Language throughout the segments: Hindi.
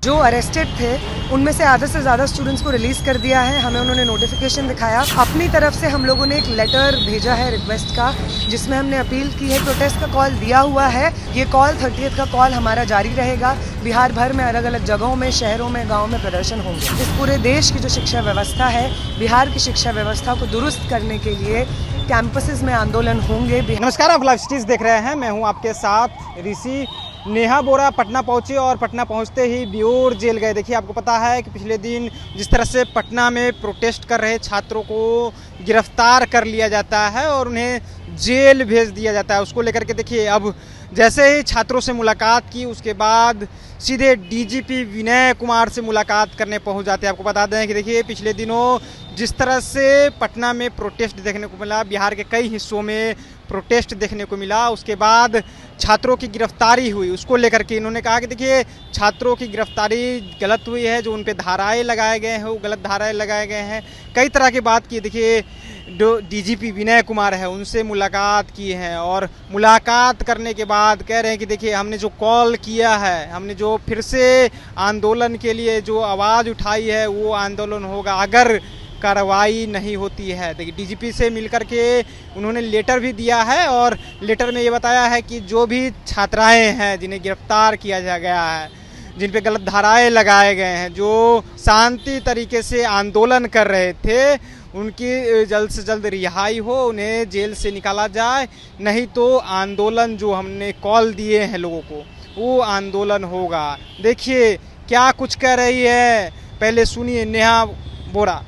जो अरेस्टेड थे उनमें से आधे से ज़्यादा स्टूडेंट्स को रिलीज़ कर दिया है। हमें उन्होंने नोटिफिकेशन दिखाया। अपनी तरफ से हम लोगों ने एक लेटर भेजा है रिक्वेस्ट का, जिसमें हमने अपील की है। प्रोटेस्ट का कॉल दिया हुआ है। ये कॉल 30 का कॉल हमारा जारी रहेगा। बिहार भर में अलग अलग जगहों में, शहरों में, गाँव में प्रदर्शन होंगे। इस पूरे देश की जो शिक्षा व्यवस्था है, बिहार की शिक्षा व्यवस्था को दुरुस्त करने के लिए कैंपसेस में आंदोलन होंगे। नमस्कार, आप लाइव सिटीज देख रहे हैं। मैं हूं आपके साथ ऋषि। नेहा बोरा पटना पहुंचे और पटना पहुंचते ही बियोर जेल गए। देखिए, आपको पता है कि पिछले दिन जिस तरह से पटना में प्रोटेस्ट कर रहे छात्रों को गिरफ्तार कर लिया जाता है और उन्हें जेल भेज दिया जाता है, उसको लेकर के देखिए अब जैसे ही छात्रों से मुलाकात की उसके बाद सीधे डीजीपी विनय कुमार से मुलाकात करने पहुंच जाते हैं। आपको बता दें कि देखिए, पिछले दिनों जिस तरह से पटना में प्रोटेस्ट देखने को मिला, बिहार के कई हिस्सों में प्रोटेस्ट देखने को मिला, उसके बाद छात्रों की गिरफ्तारी हुई। उसको लेकर के इन्होंने कहा कि देखिए, छात्रों की गिरफ्तारी गलत हुई है, जो उन पे धाराएं लगाए गए हैं वो गलत धाराएं लगाए गए हैं। कई तरह की बात की। देखिए, जो डीजीपी विनय कुमार है उनसे मुलाकात की है और मुलाकात करने के बाद कह रहे हैं कि देखिए, हमने जो कॉल किया है, हमने जो फिर से आंदोलन के लिए जो आवाज़ उठाई है वो आंदोलन होगा अगर कार्रवाई नहीं होती है। देखिए, डीजीपी से मिलकर के उन्होंने लेटर भी दिया है और लेटर में ये बताया है कि जो भी छात्राएं हैं जिन्हें गिरफ्तार किया जा गया है, जिन पे गलत धाराएं लगाए गए हैं, जो शांति तरीके से आंदोलन कर रहे थे, उनकी जल्द से जल्द रिहाई हो, उन्हें जेल से निकाला जाए। नहीं तो आंदोलन जो हमने कॉल दिए हैं लोगों को, वो आंदोलन होगा। देखिए क्या कुछ कह रही है, पहले सुनिए नेहा बोरा।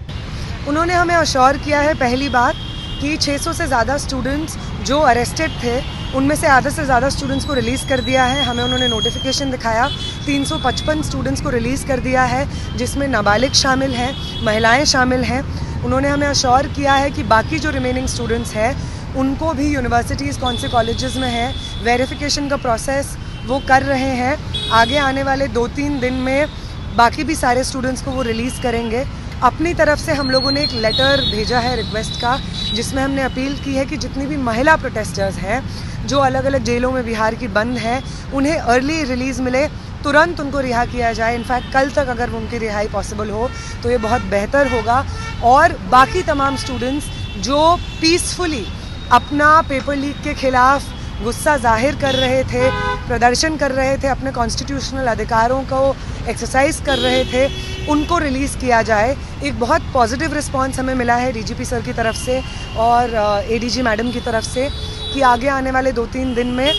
उन्होंने हमें अश्योर किया है, पहली बात, कि 600 से ज़्यादा स्टूडेंट्स जो अरेस्टेड थे उनमें से आधे से ज़्यादा स्टूडेंट्स को रिलीज़ कर दिया है। हमें उन्होंने नोटिफिकेशन दिखाया। 355 स्टूडेंट्स को रिलीज़ कर दिया है, जिसमें नाबालिग शामिल हैं, महिलाएं शामिल हैं। उन्होंने हमें अश्योर किया है कि बाकी जो रिमेनिंग स्टूडेंट्स हैं उनको भी यूनिवर्सिटीज़ कौन से कॉलेजेस में हैं, वेरिफिकेशन का प्रोसेस वो कर रहे हैं। आगे आने वाले 2-3 दिन में बाकी भी सारे स्टूडेंट्स को वो रिलीज़ करेंगे। अपनी तरफ से हम लोगों ने एक लेटर भेजा है रिक्वेस्ट का, जिसमें हमने अपील की है कि जितनी भी महिला प्रोटेस्टर्स हैं जो अलग अलग जेलों में बिहार की बंद हैं, उन्हें अर्ली रिलीज़ मिले, तुरंत उनको रिहा किया जाए। इनफैक्ट कल तक अगर उनकी रिहाई पॉसिबल हो तो ये बहुत बेहतर होगा। और बाकी तमाम स्टूडेंट्स जो पीसफुली अपना पेपर लीक के खिलाफ गुस्सा जाहिर कर रहे थे, प्रदर्शन कर रहे थे, अपने कॉन्स्टिट्यूशनल अधिकारों को एक्सरसाइज कर रहे थे, उनको रिलीज़ किया जाए। एक बहुत पॉजिटिव रिस्पांस हमें मिला है डीजीपी सर की तरफ से और एडीजी मैडम की तरफ से कि आगे आने वाले 2-3 दिन में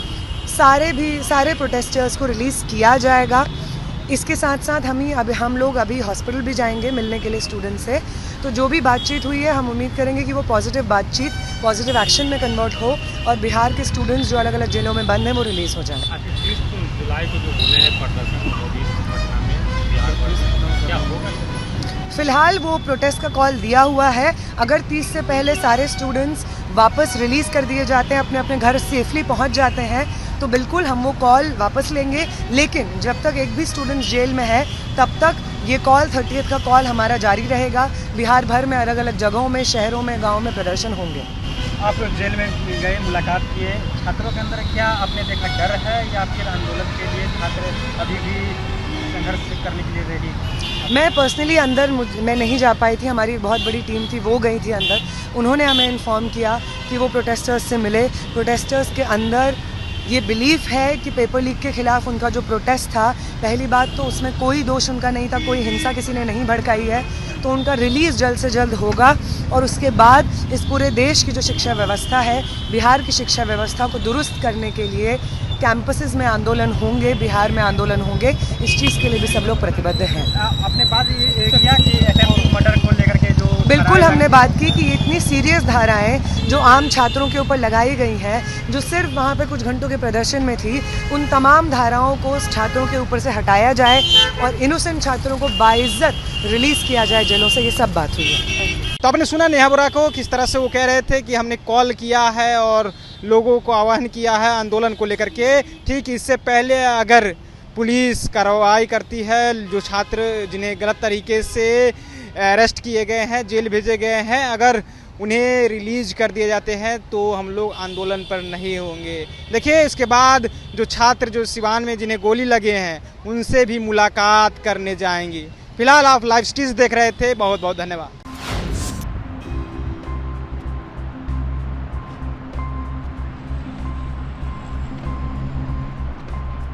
सारे प्रोटेस्टर्स को रिलीज़ किया जाएगा। इसके साथ साथ हम लोग अभी हॉस्पिटल भी जाएंगे मिलने के लिए स्टूडेंट से। तो जो भी बातचीत हुई है, हम उम्मीद करेंगे कि वो पॉजिटिव बातचीत पॉजिटिव एक्शन में कन्वर्ट हो और बिहार के स्टूडेंट्स जो अलग अलग जेलों में बंद हैं वो रिलीज़ हो जाएं। 30 जुलाई को जो होने हैं प्रदर्शन पटना में बिहार पर, क्या होगा? फिलहाल वो प्रोटेस्ट का कॉल दिया हुआ है। अगर 30 से पहले सारे स्टूडेंट्स वापस रिलीज़ कर दिए जाते हैं, अपने अपने घर सेफली पहुंच जाते हैं, तो बिल्कुल हम वो कॉल वापस लेंगे। लेकिन जब तक एक भी स्टूडेंट जेल में है तब तक ये कॉल 30 का कॉल हमारा जारी रहेगा। बिहार भर में अलग अलग जगहों में, शहरों में, गाँव में प्रदर्शन होंगे। आप जेल में गए, मुलाकात किए, छात्रों के अंदर क्या आपने देखा डर है या फिर आंदोलन के लिए छात्र अभी भी संघर्ष करने के लिए रेडी? मैं पर्सनली अंदर मैं नहीं जा पाई थी, हमारी एक बहुत बड़ी टीम थी वो गई थी अंदर। उन्होंने हमें इन्फॉर्म किया कि वो प्रोटेस्टर्स से मिले। प्रोटेस्टर्स के अंदर ये बिलीफ है कि पेपर लीक के ख़िलाफ़ उनका जो प्रोटेस्ट था, पहली बात तो उसमें कोई दोष उनका नहीं था, कोई हिंसा किसी ने नहीं भड़काई है, तो उनका रिलीज़ जल्द से जल्द होगा। और उसके बाद इस पूरे देश की जो शिक्षा व्यवस्था है, बिहार की शिक्षा व्यवस्था को दुरुस्त करने के लिए कैंपसेस में आंदोलन होंगे, बिहार में आंदोलन होंगे। इस चीज़ के लिए भी सब लोग प्रतिबद्ध हैं। आपने बात ये किया कि अटेम्प्ट मर्डर को लेकर के जो बिल्कुल हमने बात की कि इतनी सीरियस धाराएं जो आम छात्रों के ऊपर लगाई गई हैं, जो सिर्फ वहाँ पे कुछ घंटों के प्रदर्शन में थी, उन तमाम धाराओं को छात्रों के ऊपर से हटाया जाए और इनोसेंट छात्रों को बाइज्जत रिलीज़ किया जाए जेलों से। ये सब बात हुई है। तो आपने सुना नेहा बोरा को, किस तरह से वो कह रहे थे कि हमने कॉल किया है और लोगों को आह्वान किया है आंदोलन को लेकर के। ठीक इससे पहले अगर पुलिस कार्रवाई करती है, जो छात्र जिन्हें गलत तरीके से अरेस्ट किए गए हैं, जेल भेजे गए हैं, अगर उन्हें रिलीज कर दिए जाते हैं तो हम लोग आंदोलन पर नहीं होंगे। देखिए इसके बाद जो छात्र जो सिवान में जिन्हें गोली लगे हैं उनसे भी मुलाकात करने जाएंगे। फिलहाल आप लाइव स्ट्रीम्स देख रहे थे, बहुत बहुत धन्यवाद।